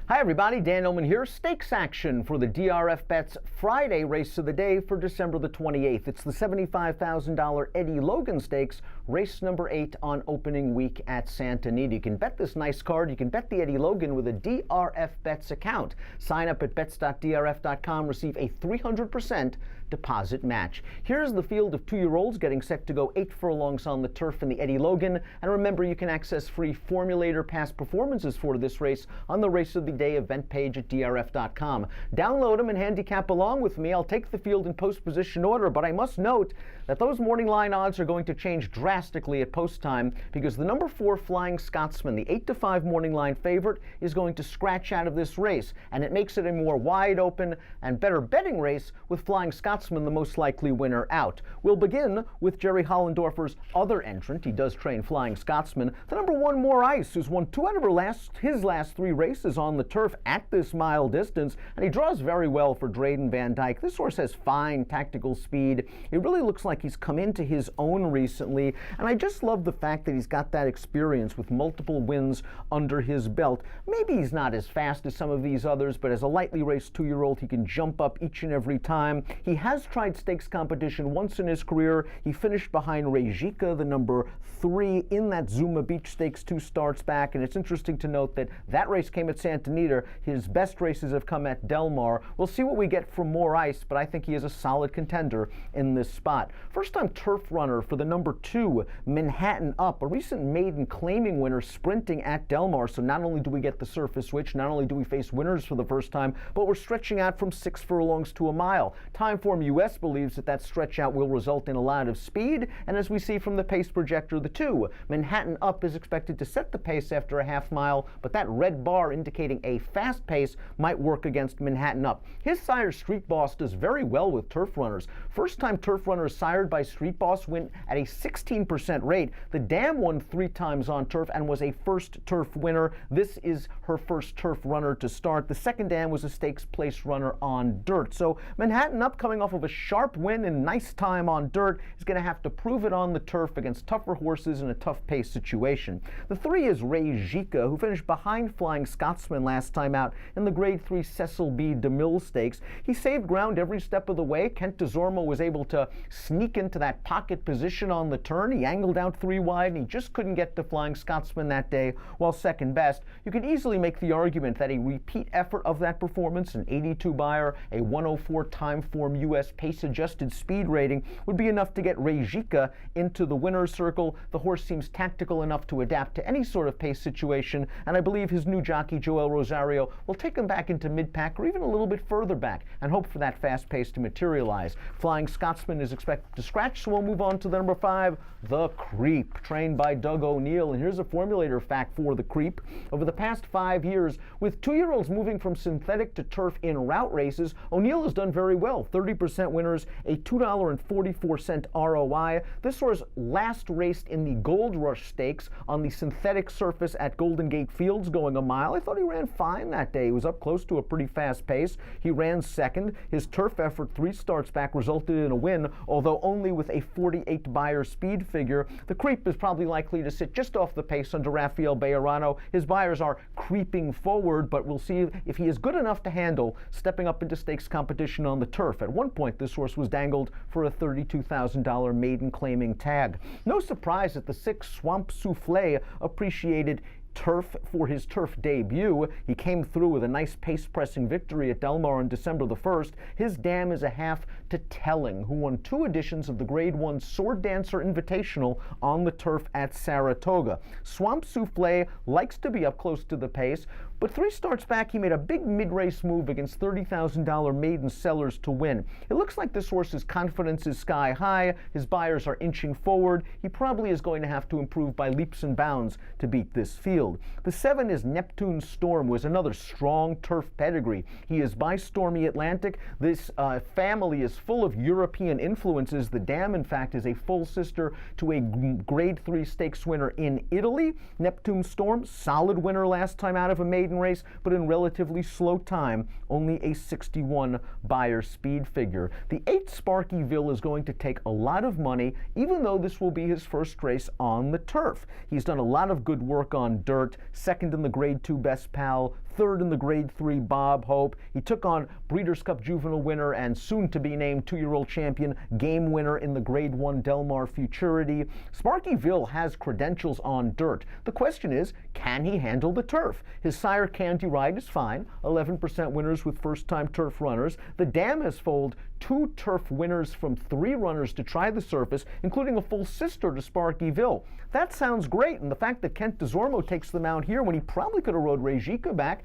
Hi everybody, Dan Illman here. Stakes action for the DRF Bets Friday Race of the day for December the 28th. It's the $75,000 Eddie Logan Stakes, race number 8 on opening week at Santa Anita. You can bet this nice card. You can bet the Eddie Logan with a DRF Bets account. Sign up at bets.drf.com, receive a 300% deposit match. Here's the field of 2-year-olds getting set to go 8 furlongs on the turf in the Eddie Logan. And remember, you can access free formulator past performances for this race on the Race of the Day event page at drf.com. Download them and handicap along with me. I'll take the field in post position order, but I must note that those morning line odds are going to change drastically at post time because the number 4 Flying Scotsman, the 8-5 morning line favorite, is going to scratch out of this race, and it makes it a more wide open and better betting race with Flying Scotsman the most likely winner out. We'll begin with Jerry Hollendorfer's other entrant. He does train Flying Scotsman, the number 1 More Ice, who's won 2 out of his last 3 races on the turf at this mile distance, and he draws very well for Drayden Van Dyke. This horse has fine tactical speed. It really looks like he's come into his own recently, and I just love the fact that he's got that experience with multiple wins under his belt. Maybe he's not as fast as some of these others, but as a lightly raced 2-year-old, he can jump up each and every time. He has tried stakes competition once in his career. He finished behind Rejika, the number 3, in that Zuma Beach Stakes 2 starts back, and it's interesting to note that that race came at Santa Anita. His best races have come at Del Mar. We'll see what we get from More Ice, but I think he is a solid contender in this spot. First-time turf runner for the number 2, Manhattan Up, a recent maiden claiming winner sprinting at Del Mar. So not only do we get the surface switch, not only do we face winners for the first time, but we're stretching out from 6 furlongs to a mile. Timeform US believes that that stretch out will result in a lot of speed, and as we see from the pace projector, the 2, Manhattan Up, is expected to set the pace after a half mile, but that red bar indicating a fast pace might work against Manhattan Up. His sire, Street Boss, does very well with turf runners. First-time turf runners sired by Street Boss win at a 16% rate. The Dam won 3 times on turf and was a first turf winner. This is her first turf runner to start. The second Dam was a stakes place runner on dirt. So Manhattan Up, coming off of a sharp win and nice time on dirt, is going to have to prove it on the turf against tougher horses in a tough pace situation. The 3 is Rejika, who finished behind Flying Scotsman last time out in the Grade 3 Cecil B. DeMille Stakes. He saved ground every step of the way. Kent DeZormo was able to sneak into that pocket position on the turn. He angled out 3 wide, and he just couldn't get to Flying Scotsman that day while second best. You could easily make the argument that a repeat effort of that performance, an 82 buyer, a 104 Timeform US pace-adjusted speed rating, would be enough to get Rejika into the winner's circle. The horse seems tactical enough to adapt to any sort of pace situation, and I believe his new jockey, Joel Rosario, will take him back into mid-pack or even a little bit further back and hope for that fast pace to materialize. Flying Scotsman is expected to scratch, so we'll move on to the number 5, The Creep, trained by Doug O'Neill. And here's a formulator fact for The Creep. Over the past 5 years, with 2-year-olds moving from synthetic to turf in route races, O'Neill has done very well. 30% winners, a $2.44 ROI. This horse last raced in the Gold Rush Stakes on the synthetic surface at Golden Gate Fields, going a mile. I thought he ran fine that day. He was up close to a pretty fast pace. He ran second. His turf effort 3 starts back resulted in a win, although only with a 48 buyer speed figure. The Creep is probably likely to sit just off the pace under Rafael Bejarano. His buyers are creeping forward, but we'll see if he is good enough to handle stepping up into stakes competition on the turf. At one point, this horse was dangled for a $32,000 maiden claiming tag. No surprise that the 6 Swamp Souffle appreciated turf for his turf debut. He came through with a nice pace-pressing victory at Del Mar on December the 1st. His dam is a half to Telling, who won 2 editions of the Grade 1 Sword Dancer Invitational on the turf at Saratoga. Swamp Souffle likes to be up close to the pace, but 3 starts back, he made a big mid-race move against $30,000 maiden sellers to win. It looks like this horse's confidence is sky high. His buyers are inching forward. He probably is going to have to improve by leaps and bounds to beat this field. The 7 is Neptune Storm, who is another strong turf pedigree. He is by Stormy Atlantic. This family is full of European influences. The dam, in fact, is a full sister to a Grade 3 stakes winner in Italy. Neptune Storm, solid winner last time out of a maiden race, but in relatively slow time, only a 61 buyer speed figure. The 8 Sparkyville is going to take a lot of money, even though this will be his first race on the turf. He's done a lot of good work on dirt, second in the Grade 2 Best Pal, third in the Grade 3 Bob Hope. He took on Breeders' Cup Juvenile winner and soon-to-be-named 2-year-old champion game winner in the Grade 1 Del Mar Futurity. Sparkyville has credentials on dirt. The question is, can he handle the turf? His sire Candy Ride is fine, 11% winners with first-time turf runners. The dam has foaled 2 turf winners from 3 runners to try the surface, including a full sister to Sparkyville. That sounds great, and the fact that Kent DeZormo takes them out here when he probably could have rode Rejika back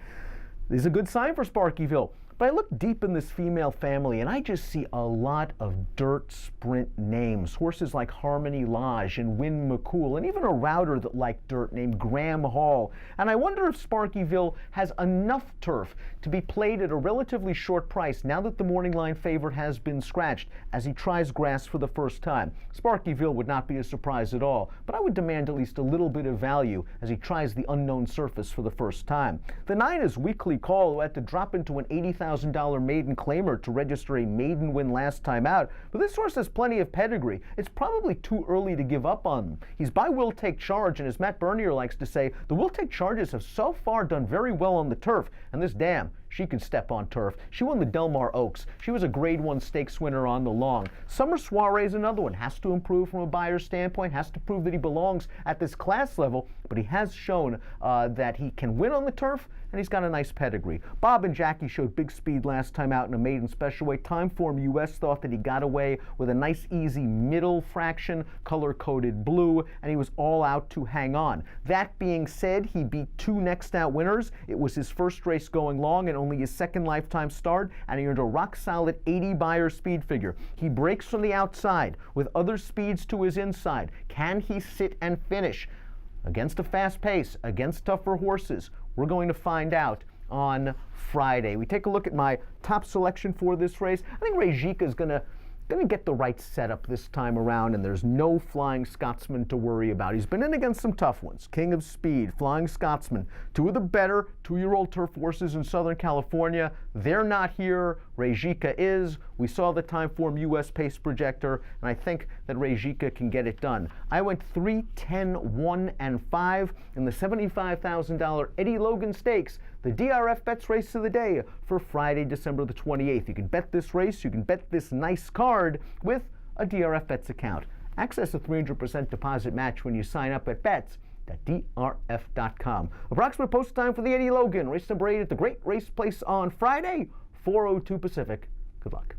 is a good sign for Sparkyville. But I look deep in this female family and I just see a lot of dirt sprint names. Horses like Harmony Lodge and Win McCool, and even a router that liked dirt named Graham Hall. And I wonder if Sparkyville has enough turf to be played at a relatively short price now that the morning line favorite has been scratched as he tries grass for the first time. Sparkyville would not be a surprise at all, but I would demand at least a little bit of value as he tries the unknown surface for the first time. The 9 is Weekly Call, who had to drop into an $80,000 maiden claimer to register a maiden win last time out, but this horse has plenty of pedigree. It's probably too early to give up on him. He's by Will Take Charge, and as Matt Bernier likes to say, the Will Take Charges have so far done very well on the turf, and this dam, she can step on turf. She won the Del Mar Oaks. She was a Grade 1 stakes winner on the long. Summer Soiree is another one. Has to improve from a buyer's standpoint, has to prove that he belongs at this class level, but he has shown that he can win on the turf, and he's got a nice pedigree. Bob and Jackie showed big speed last time out in a maiden special weight. Timeform US thought that he got away with a nice easy middle fraction, color-coded blue, and he was all out to hang on. That being said, he beat 2 next out winners. It was his first race going long and only his second lifetime start, and he earned a rock-solid 80 buyer speed figure. He breaks from the outside with other speeds to his inside. Can he sit and finish? Against a fast pace, against tougher horses, we're going to find out on Friday. We take a look at my top selection for this race. I think Rejika is going to get the right setup this time around, and there's no Flying Scotsman to worry about. He's been in against some tough ones. King of Speed, Flying Scotsman, 2 of the better 2-year-old turf horses in Southern California. They're not here. Rejika is. We saw the Timeform US pace projector, and I think that Rejika can get it done. I went 3, 10, 1, and 5 in the $75,000 Eddie Logan Stakes, the DRF Bets Race of the Day for Friday, December the 28th. You can bet this race, you can bet this nice card with a DRF Bets account. Access a 300% deposit match when you sign up at bets.drf.com. Approximate post time for the Eddie Logan, race number 8 at the Great Race Place on Friday, 4:02 Pacific. Good luck.